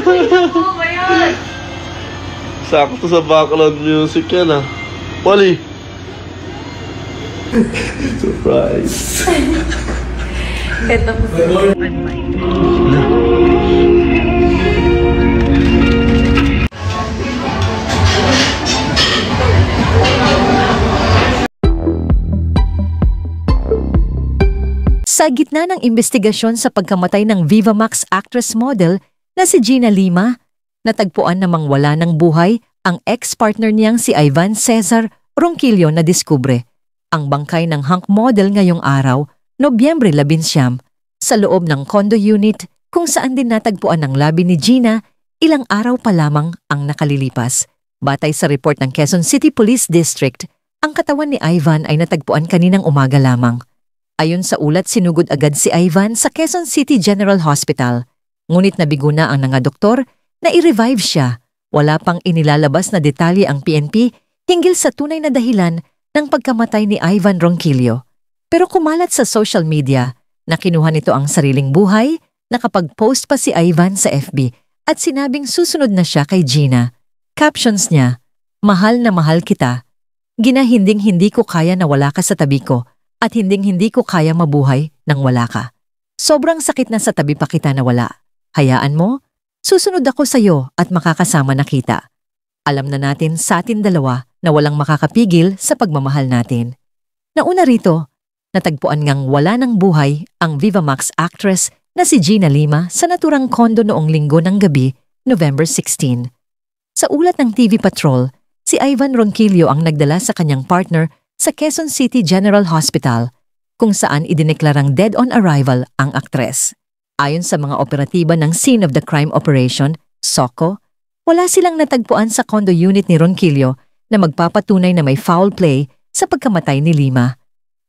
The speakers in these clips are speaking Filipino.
Ano ba yan? Sakto sa background music yan ah. Wally! Surprise! Ito po sa Sa gitna ng investigasyon sa pagkamatay ng Viva Max actress model na si Gina Lima, natagpuan namang wala ng buhay ang ex-partner niyang si Ivan Cesar Ronquillo na diskubre ang bangkay ng hunk model ngayong araw, Nobyembre 11, sa loob ng condo unit kung saan din natagpuan ang labi ni Gina ilang araw pa lamang ang nakalilipas. Batay sa report ng Quezon City Police District, ang katawan ni Ivan ay natagpuan kaninang umaga lamang. Ayon sa ulat, sinugod agad si Ivan sa Quezon City General Hospital. Ngunit nabigo na ang mga doktor na i-revive siya. Wala pang inilalabas na detalye ang PNP hinggil sa tunay na dahilan ng pagkamatay ni Ivan Ronquillo. Pero kumalat sa social media na kinuha nito ang sariling buhay, nakapag-post pa si Ivan sa FB at sinabing susunod na siya kay Gina. Captions niya, "Mahal na mahal kita. Ginahinding-hindi ko kaya na wala ka sa tabi ko. At hinding-hindi ko kaya mabuhay nang wala ka. Sobrang sakit na sa tabi pa kita na wala. Hayaan mo, susunod ako sa'yo at makakasama na kita. Alam na natin sa atin dalawa na walang makakapigil sa pagmamahal natin." Nauna rito, natagpuan ngang wala ng buhay ang Viva Max actress na si Gina Lima sa naturang kondo noong Linggo ng gabi, November 16. Sa ulat ng TV Patrol, si Ivan Ronquillo ang nagdala sa kanyang partner sa Quezon City General Hospital, kung saan idineklarang dead on arrival ang aktres. Ayon sa mga operatiba ng Scene of the Crime Operation, SOCO, wala silang natagpuan sa condo unit ni Ronquillo na magpapatunay na may foul play sa pagkamatay ni Lima.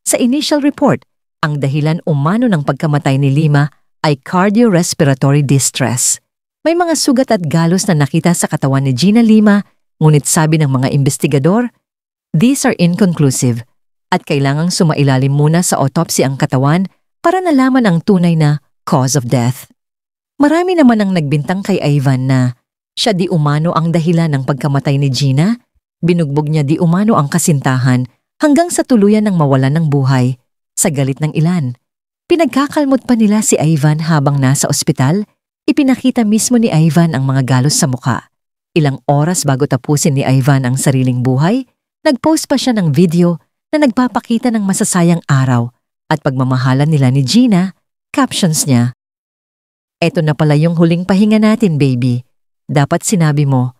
Sa initial report, ang dahilan umano ng pagkamatay ni Lima ay cardiorespiratory distress. May mga sugat at galos na nakita sa katawan ni Gina Lima, ngunit sabi ng mga investigador, these are inconclusive at kailangang sumailalim muna sa autopsy ang katawan para nalaman ang tunay na cause of death. Marami naman ang nagbintang kay Ivan na siya di umano ang dahilan ng pagkamatay ni Gina, binugbog niya di umano ang kasintahan hanggang sa tuluyan ng mawalan ng buhay sa galit ng ilan. Pinagkakalmot pa nila si Ivan habang nasa ospital, ipinakita mismo ni Ivan ang mga galos sa muka. Ilang oras bago tapusin ni Ivan ang sariling buhay, nagpost pa siya ng video na nagpapakita ng masasayang araw at pagmamahalan nila ni Gina. Captions niya, "Eto na pala yung huling pahinga natin, baby. Dapat sinabi mo,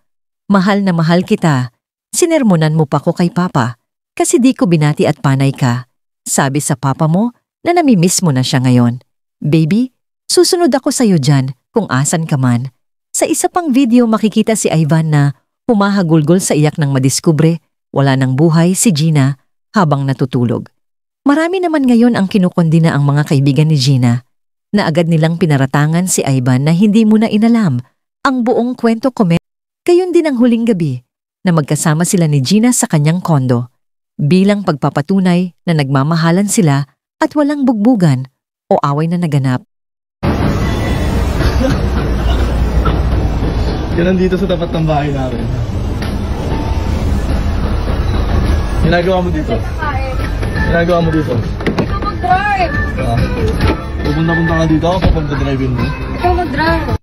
mahal na mahal kita. Sinermonan mo pa ko kay Papa kasi di ko binati at panay ka. Sabi sa Papa mo na namimiss mo na siya ngayon. Baby, susunod ako sa'yo dyan kung asan ka man." Sa isa pang video makikita si Ivan na humahagulgol sa iyak ng madiskubre wala ng buhay si Gina habang natutulog. Marami naman ngayon ang kinukondina ang mga kaibigan ni Gina na agad nilang pinaratangan si Ivan na hindi muna inalam ang buong kwento komen. Gayon din ang huling gabi na magkasama sila ni Gina sa kanyang kondo bilang pagpapatunay na nagmamahalan sila at walang bugbugan o away na naganap. Yan nandito sa tapat ng bahay namin. Ginagawa mo dito? Ginagawa mo dito? Ikaw mag-drive! Pupunta-punta ka dito ako kapag drive-in mo? Ikaw mag-drive!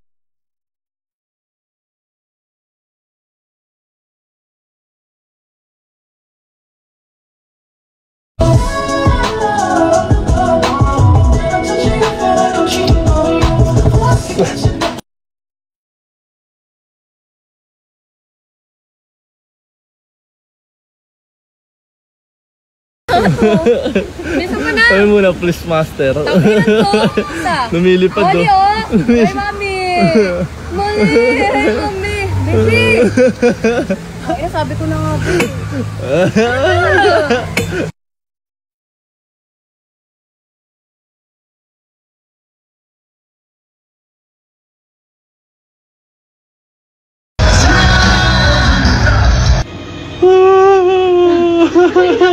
Bisa mo na! Sabi muna, please master. Tanginan to! Isa! Lumilipad do. Mali oh! Ay mami! Mali! Ay mami! Baby! Ay sabi ko na nga baby!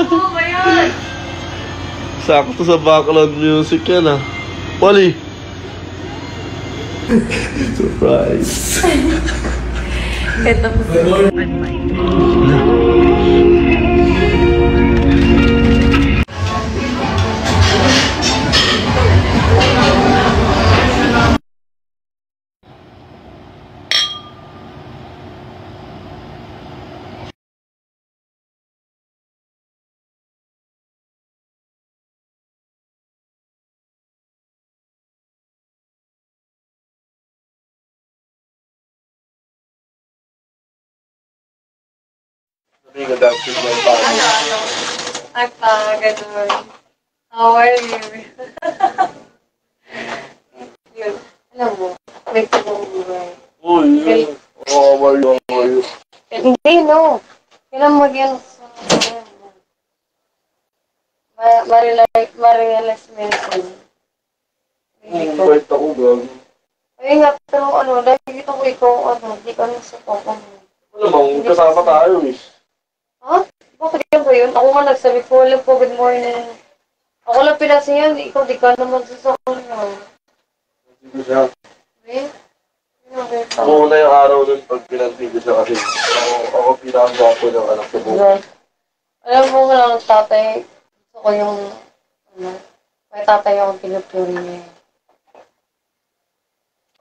Ano ba yan? Sakto sa background music yan ah. Wally! Surprise. Ito po sa Sabi nga dapat may paano. Ay pa, ganun. How are you? Yun. Alam mo, may tubong buhay. Uy, how are you? How are you? Hindi, no. Kailan mag-yan sa Marirealize mo yun. Hindi ko. Bait ako, gag. Ayun nga, pero ano, dahil ito ko ikaw, ano, hindi ka nang suporta mo. Alam mo, kasama tayo eh. Ha? Bakit yan ba yun? Ako nga nagsabi ko, alam po, good morning. Ako lang pinasiyan, ikaw di ka naman sasakal na. Hindi siya. Eh? Ako na yung araw nun pag pinantigo siya kasi ako pinakagapo ng anak sa buhay. Alam mo nga lang, tatay, gusto ko yung, ano, may tatay akong pinupuri niya.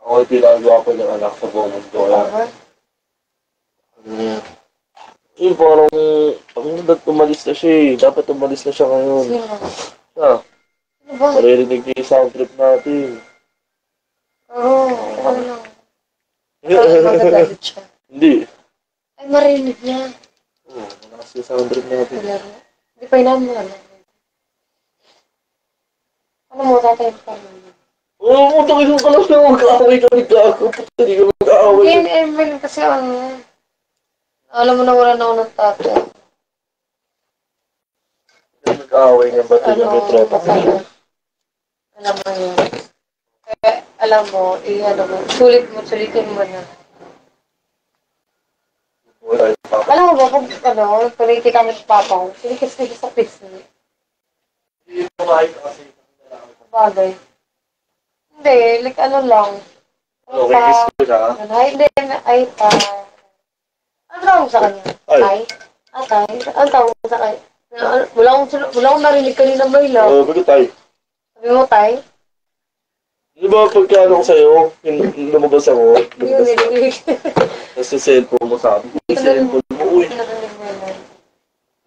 Ako yung pinakagapo ng anak sa buong mundo. Kaya, yun parang, dapat umalis na siya eh. Dapat umalis na siya ngayon. Sino? Siya, Ano ba? maririnig niya yung sound trip natin. Oo, ano lang. Magagalit siya. Hindi. Ay, marinig niya. Oo, malakas yung sound trip natin. Wala mo. Hindi pa inaam mo, ano. Ano mo, tatay pa mo. Oo, takis mo ka lang na mag-aaway kami gago. Hindi ka mag-aaway. Hindi, Emil, kasi ano, alam mo na wala na ako ng tatay. Nag-aaway nga ba ito yung tropa? Alam mo yun. Kaya, alam mo, ano mo, sulitin mo na. Wala yung papa. Alam mo ba, pag pag kami sa papa ko, sinikis-nikis sa pisngi. Hindi mo kahit kasi. Bagay. Hindi, like ano lang. Ano, kikis ko siya? Hindi, ay pa. Ano tawag mo sa kanya? Ay. Tay? Tay? Ano tawag mo sa kanya? Wala akong narinig kanina may lang. Oo, bakit tayo? Sabi mo, Tay? Di ba pagkano ko sa'yo, yung lumabas ako, Hindi ko narinig. nasa cellphone mo sa akin. Yung cellphone mo, uy. Narinig mo yun.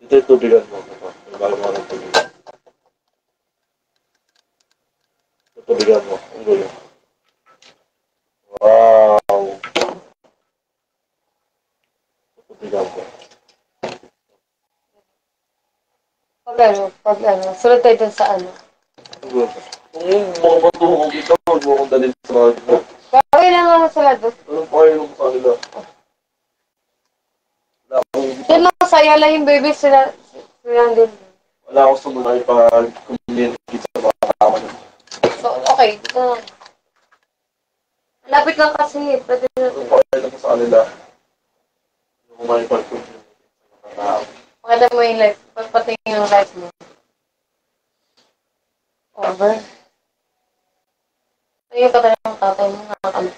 Ito yung tubigan mo. May bago mo ng tubigan. Yung tubigan mo. Ang gulo. Wow. Yung tubigan mo. Pag ano, sunod tayo dun sa ano. Ang gulo. Kung yung mga matuhog kita, huwag mo akong dalhin sa mga ito. Bagay lang naman sila doon. Anong pakainom sa kanila? Wala akong, Yan masaya lang yung baby sila din. wala akong sumunay pag communicate sa mga kasama nila. So, okay. Dito na. Lapit lang kasi. Pwede na. Anong pakainom ko sa kanila? Yung kumain pag-communicate sa mga tao. Pakita mo yung life. Pagpatingin yung life mo. Over. Ayun ka talagang tatay mo. Nakakamit.